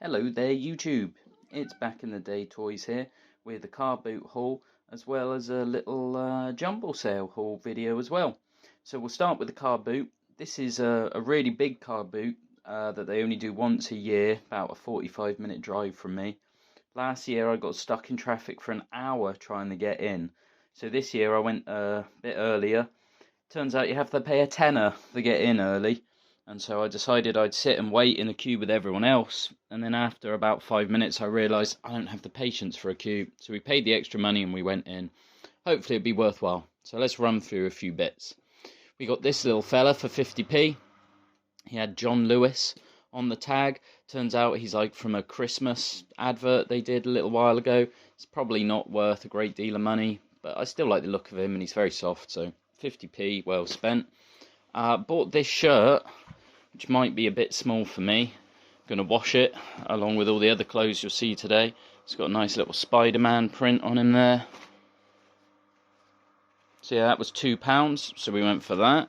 Hello there YouTube, it's Back in the Day Toys here with the car boot haul as well as a little jumble sale haul video as well. So we'll start with the car boot. This is a really big car boot that they only do once a year, about a 45-minute drive from me. Last year I got stuck in traffic for an hour trying to get in. So this year I went a bit earlier. Turns out you have to pay a tenner to get in early. And so I decided I'd sit and wait in a queue with everyone else. And then after about 5 minutes, I realised I don't have the patience for a queue. So we paid the extra money and we went in. Hopefully it'd be worthwhile. So let's run through a few bits. We got this little fella for 50p. He had John Lewis on the tag. Turns out he's like from a Christmas advert they did a little while ago. It's probably not worth a great deal of money, but I still like the look of him and he's very soft. So 50p, well spent. Bought this shirt, which might be a bit small for me. Going to wash it along with all the other clothes you'll see today. It's got a nice little Spider-Man print on him there. So yeah, that was £2, so we went for that.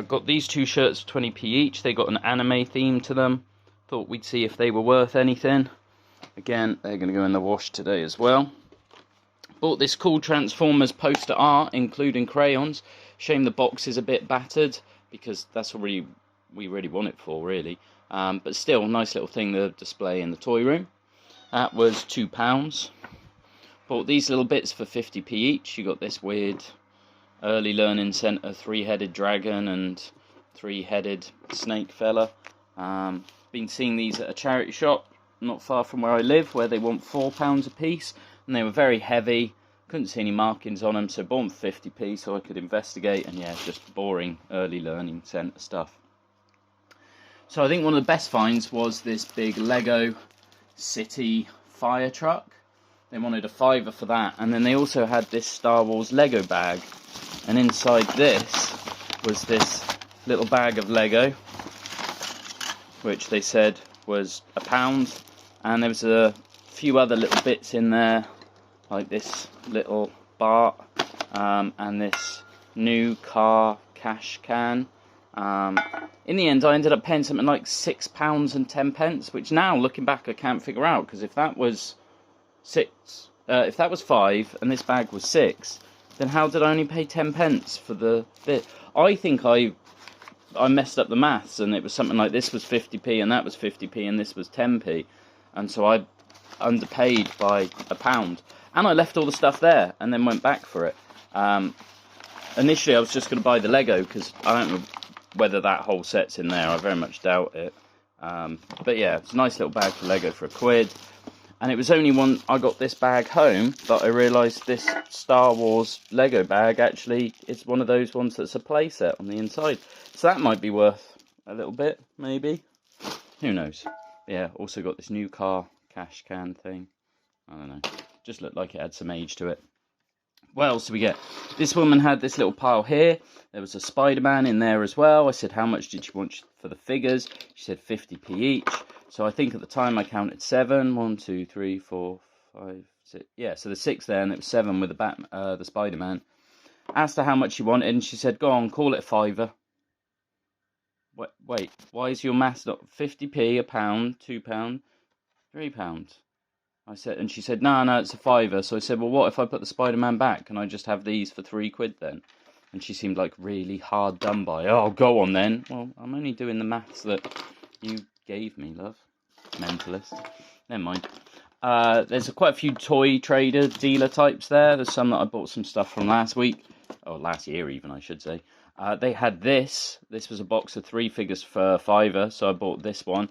Got these two shirts for 20p each. They got an anime theme to them. Thought we'd see if they were worth anything. Again, they're going to go in the wash today as well. Bought this cool Transformers poster art, including crayons. Shame the box is a bit battered, because that's what we really want it for, really. But still, nice little thing to display in the toy room. That was £2. Bought these little bits for 50p each. You got this weird early learning centre 3-headed dragon and 3-headed snake fella. Been seeing these at a charity shop not far from where I live, where they want £4 a piece, and they were very heavy. Couldn't see any markings on them, so bought them for 50p so I could investigate, and yeah, just boring early learning centre stuff. So I think one of the best finds was this big Lego City fire truck. They wanted a £5 for that, and then they also had this Star Wars Lego bag, and inside this was this little bag of Lego, which they said was £1, and there was a few other little bits in there, like this little Bart and this new car cash can. In the end, I ended up paying something like £6 and 10p, which now, looking back, I can't figure out, because if that was £5 and this bag was £6, then how did I only pay 10p for the bit? I think I messed up the maths, and it was something like this was 50p and that was 50p and this was 10p, and so I underpaid by £1. And I left all the stuff there and then went back for it. Initially I was just going to buy the Lego, because I don't know whether that whole set's in there. I very much doubt it. But yeah, it's a nice little bag for Lego for £1. And it was only when I got this bag home that I realised this Star Wars Lego bag actually is one of those ones that's a play set on the inside. So that might be worth a little bit, maybe. Who knows? Yeah, also got this new car cash can thing. I don't know. Just looked like it had some age to it. What else do we get? This woman had this little pile here. There was a Spider-Man in there as well. I said, how much did you want for the figures? She said 50p each. So I think at the time I counted 7. 1, 2, 3, 4, 5, 6. Yeah, so there's 6 there, and it was 7 with the Spider-Man. Asked her how much she wanted, and she said, go on, call it £5. Wait, why is your maths not 50p, £1, £2, £3? I said, and she said, no, it's a £5. So I said, well, what if I put the Spider-Man back? Can I just have these for £3 then? And she seemed like really hard done by. Oh, go on then. Well, I'm only doing the maths that you gave me, love. Mentalist. Never mind. There's quite a few toy trader dealer types there. There's some that I bought some stuff from last week. Or last year even, I should say. They had this. This was a box of 3 figures for £5, so I bought this one.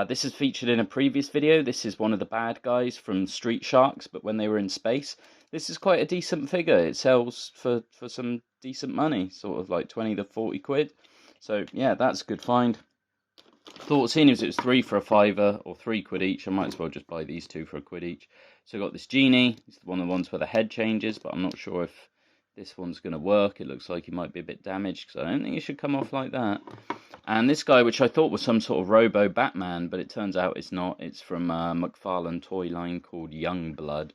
This is featured in a previous video. This is one of the bad guys from Street Sharks, but when they were in space. This is quite a decent figure. It sells for some decent money, sort of like 20 to 40 quid. So yeah, that's a good find. Thought seeing as it was 3 for a £5 or £3 each, I might as well just buy these 2 for £1 each. So I got this genie. It's one of the ones where the head changes, but I'm not sure if this one's going to work. It looks like it might be a bit damaged, because I don't think it should come off like that. And this guy, which I thought was some sort of Robo Batman, but it turns out it's not. It's from a McFarlane toy line called Youngblood.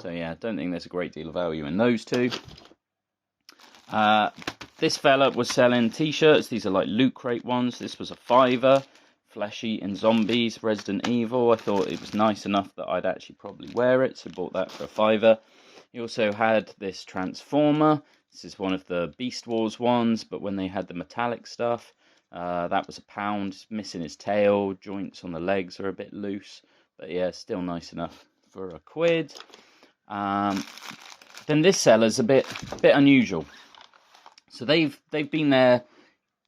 So yeah, I don't think there's a great deal of value in those two. This fella was selling t-shirts. These are like Loot Crate ones. This was a £5. flesh-eating zombies, Resident Evil. I thought it was nice enough that I'd actually probably wear it, so bought that for £5. He also had this Transformer. This is one of the Beast Wars ones, but when they had the metallic stuff, that was £1. It's missing his tail, joints on the legs are a bit loose, but yeah, still nice enough for £1. Then this seller's a bit unusual. So they've been there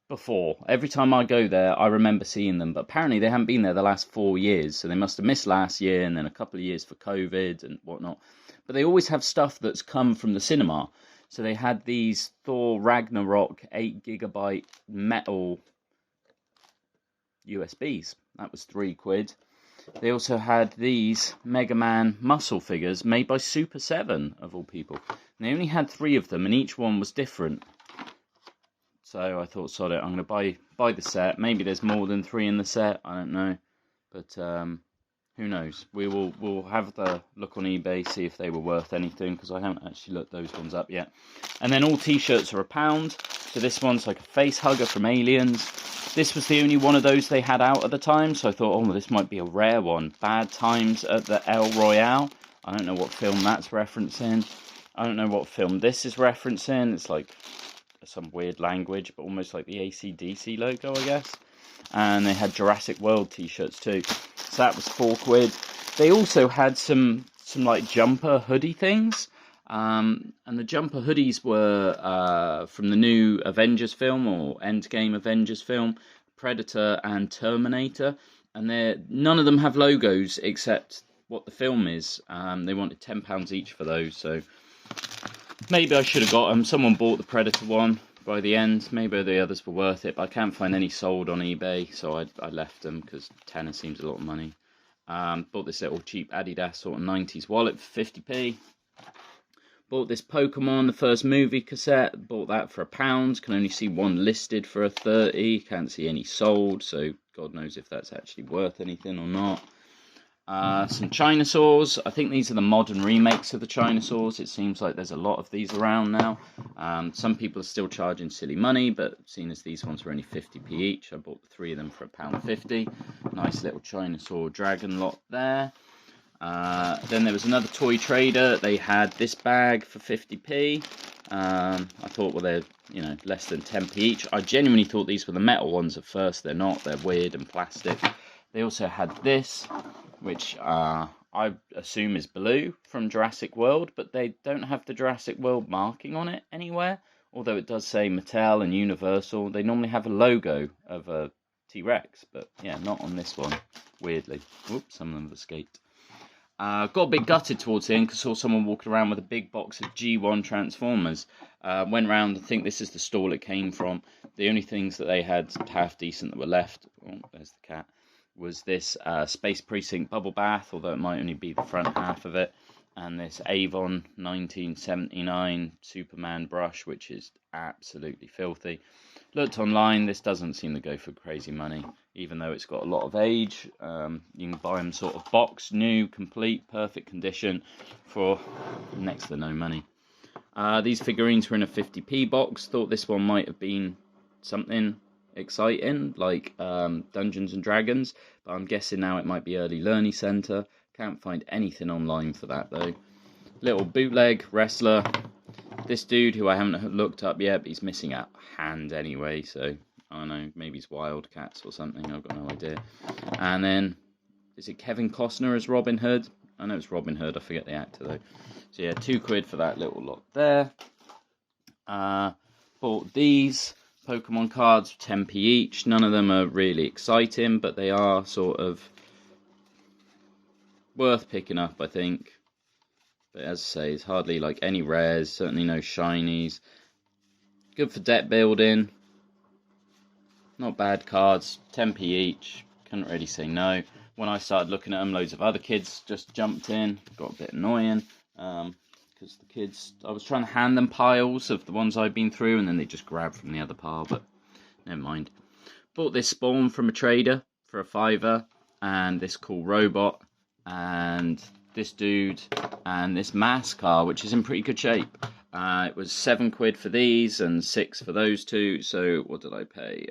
before. Every time I go there, I remember seeing them, but apparently they haven't been there the last 4 years, so they must have missed last year and then a couple of years for COVID and whatnot. But they always have stuff that's come from the cinema. So they had these Thor Ragnarok 8GB metal USBs. That was £3. They also had these Mega Man muscle figures made by Super 7, of all people. And they only had 3 of them, and each one was different. So I thought, sod it, I'm going to buy the set. Maybe there's more than 3 in the set, I don't know. But who knows? We'll have the look on eBay, see if they were worth anything, because I haven't actually looked those ones up yet. And then all t-shirts are £1. So this one's like a face hugger from Aliens. This was the only one of those they had out at the time, so I thought, oh, this might be a rare one. Bad Times at the El Royale. I don't know what film that's referencing. I don't know what film this is referencing. It's like some weird language, but almost like the AC/DC logo, I guess. And they had Jurassic World t-shirts too. So that was £4. They also had some like jumper hoodie things. And the jumper hoodies were from the new Avengers film, or Endgame Avengers film, Predator and Terminator. And none of them have logos except what the film is. They wanted £10 each for those, so maybe I should have got them. Someone bought the Predator one by the end. Maybe the others were worth it, but I can't find any sold on eBay, so I left them because tenner seems a lot of money. Bought this little cheap Adidas sort of 90s wallet for 50p. Bought this Pokemon, the first movie cassette. Bought that for £1. Can only see one listed for £30. Can't see any sold, so God knows if that's actually worth anything or not. Some Chinasaurs. I think these are the modern remakes of the Chinasaurs. It seems like there's a lot of these around now. Some people are still charging silly money, but seeing as these ones were only 50p each, I bought the 3 of them for £1.50. Nice little Chinasaur dragon lot there. Then there was another toy trader. They had this bag for 50p. I thought, well, they're less than 10p each. I genuinely thought these were the metal ones at first. They're not. They're weird and plastic. They also had this, which I assume is blue from Jurassic World, but they don't have the Jurassic World marking on it anywhere. Although it does say Mattel and Universal. They normally have a logo of a T-Rex, but yeah, not on this one, weirdly. Whoops, some of them have escaped. Got a bit gutted towards the end because I saw someone walking around with a big box of G1 Transformers. Went round, I think this is the stall it came from. The only things that they had half decent that were left, oh, there's the cat, was this Space Precinct bubble bath, although it might only be the front half of it, and this Avon 1979 Superman brush, which is absolutely filthy. Looked online, this doesn't seem to go for crazy money, even though it's got a lot of age. You can buy them sort of box, new, complete, perfect condition for next to no money. These figurines were in a 50p box. Thought this one might have been something exciting, like Dungeons and Dragons, but I'm guessing now it might be Early Learning Centre. Can't find anything online for that though. Little bootleg wrestler. This dude, who I haven't looked up yet, but he's missing a hand anyway, so I don't know, maybe he's Wildcats or something, I've got no idea. And then, is it Kevin Costner as Robin Hood? I know it's Robin Hood, I forget the actor though. So yeah, £2 for that little lot there. Bought these Pokemon cards, 10p each. None of them are really exciting, but they are sort of worth picking up, I think. But as I say, it's hardly like any rares, certainly no shinies. Good for deck building. Not bad cards, 10p each. Couldn't really say no. When I started looking at them, loads of other kids just jumped in. Got a bit annoying. Because the kids, I was trying to hand them piles of the ones I'd been through, and then they just grabbed from the other pile, but never mind. Bought this Spawn from a trader for a £5, and this cool robot, and this dude, and this mask car, which is in pretty good shape. It was £7 for these, and £6 for those two, so what did I pay?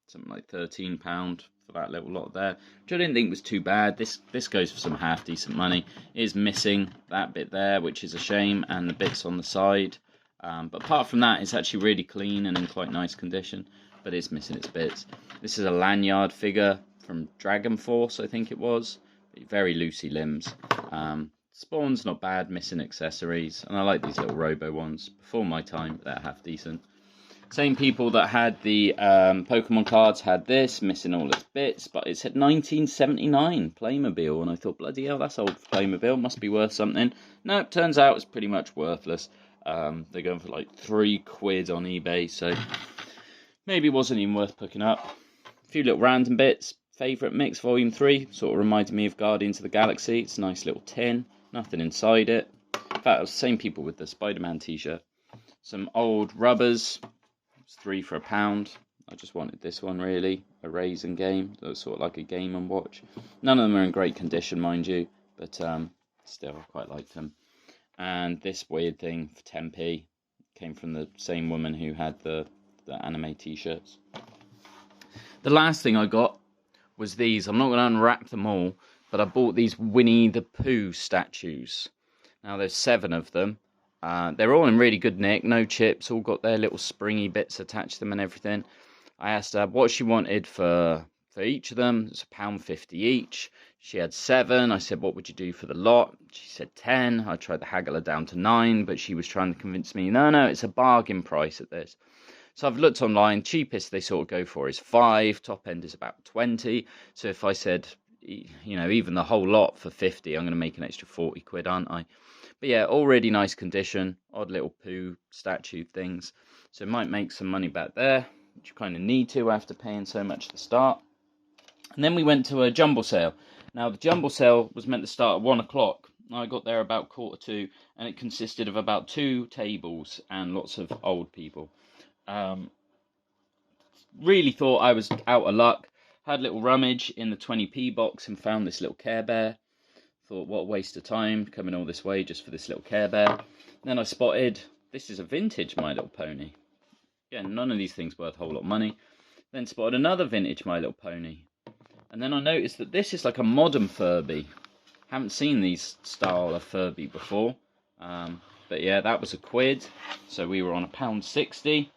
Something like £13 for that little lot there, which I didn't think was too bad. This goes for some half decent money. It is missing that bit there, which is a shame, and the bits on the side. But apart from that, it's actually really clean and in quite nice condition, but it's missing its bits. This is a lanyard figure from Dragon Force, I think it was. Very loosey limbs. Spawn's not bad, missing accessories, and I like these little robo ones. Before my time, they're half decent. Same people that had the Pokemon cards had this, missing all its bits, but it said 1979 Playmobil, and I thought, bloody hell, that's old Playmobil, must be worth something. No, it turns out it's pretty much worthless. They're going for like £3 on eBay, so maybe it wasn't even worth picking up. A few little random bits. Favourite Mix Volume 3, sort of reminded me of Guardians of the Galaxy. It's a nice little tin, nothing inside it. In fact, it was the same people with the Spider-Man t-shirt. Some old rubbers, it's 3 for £1. I just wanted this one really, a Raisin game, that was sort of like a Game & Watch. None of them are in great condition, mind you, but still, I quite liked them. And this weird thing for 10p, came from the same woman who had the anime t-shirts. The last thing I got was these. I'm not going to unwrap them all, but I bought these Winnie the Pooh statues. Now there's 7 of them. They're all in really good nick, no chips, all got their little springy bits attached to them and everything. I asked her what she wanted for each of them. It's £1.50 each. She had 7. I said, what would you do for the lot? She said 10. I tried to haggle her down to 9, but she was trying to convince me, no, it's a bargain price at this. So I've looked online, cheapest they sort of go for is 5, top end is about 20. So if I said, even the whole lot for 50, I'm going to make an extra £40, aren't I? But yeah, already nice condition, odd little Pooh statue things. So might make some money back there, which you kind of need to after paying so much at the start. And then we went to a jumble sale. Now the jumble sale was meant to start at 1 o'clock. I got there about 1:45, and it consisted of about 2 tables and lots of old people. Really thought I was out of luck. Had a little rummage in the 20p box and found this little Care Bear. Thought, what a waste of time coming all this way just for this little Care Bear. Then I spotted, this is a vintage My Little Pony. Again, none of these things worth a whole lot of money. Then spotted another vintage My Little Pony. And then I noticed that this is like a modern Furby. Haven't seen these style of Furby before. But yeah, that was £1. So we were on £1.60.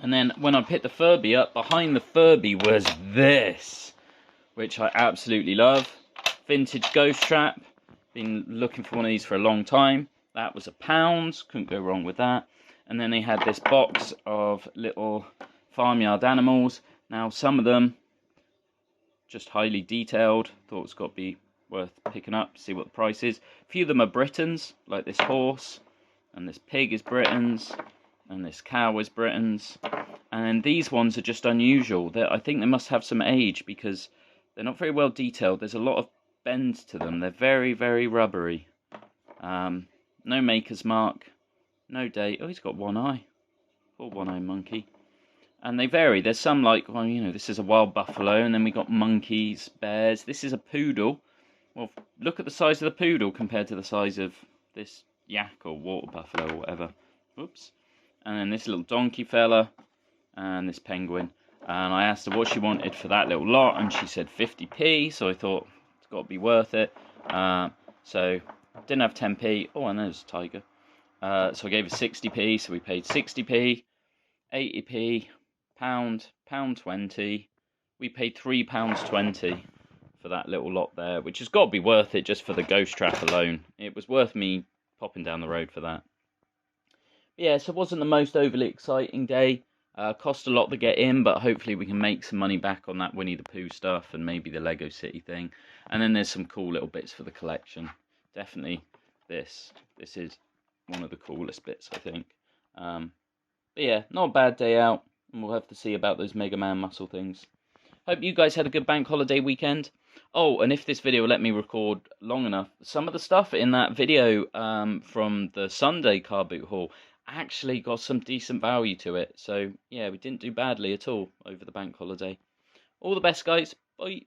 And then when I picked the Furby up, behind the Furby was this, which I absolutely love. Vintage Ghost Trap. Been looking for one of these for a long time. That was £1. Couldn't go wrong with that. And then they had this box of little farmyard animals. Now, some of them just highly detailed. Thought it's got to be worth picking up, see what the price is. A few of them are Britons, like this horse. And this pig is Britons. And this cow is Britons. And then these ones are just unusual. I think they must have some age because they're not very well detailed. There's a lot of bend to them. They're very, very rubbery. No maker's mark. No date. Oh, he's got one eye. Poor one-eyed monkey. And they vary. There's some like, well, this is a wild buffalo. And then we got monkeys, bears. This is a poodle. Well, look at the size of the poodle compared to the size of this yak or water buffalo or whatever. Oops. And then this little donkey fella, and this penguin. And I asked her what she wanted for that little lot, and she said 50p, so I thought it's got to be worth it. So, didn't have 10p. Oh, and there's a tiger. So I gave her 60p, so we paid 60p, 80p, £1.20. We paid £3.20 for that little lot there, which has got to be worth it just for the Ghost Trap alone. It was worth me popping down the road for that. Yeah, so it wasn't the most overly exciting day. Cost a lot to get in, but hopefully we can make some money back on that Winnie the Pooh stuff and maybe the Lego City thing. And then there's some cool little bits for the collection. Definitely this. This is one of the coolest bits, I think. But yeah, not a bad day out. And we'll have to see about those Mega Man muscle things. Hope you guys had a good bank holiday weekend. Oh, and if this video let me record long enough, some of the stuff in that video from the Sunday car boot haul actually got some decent value to it. So, yeah, we didn't do badly at all over the bank holiday. All the best, guys. Bye.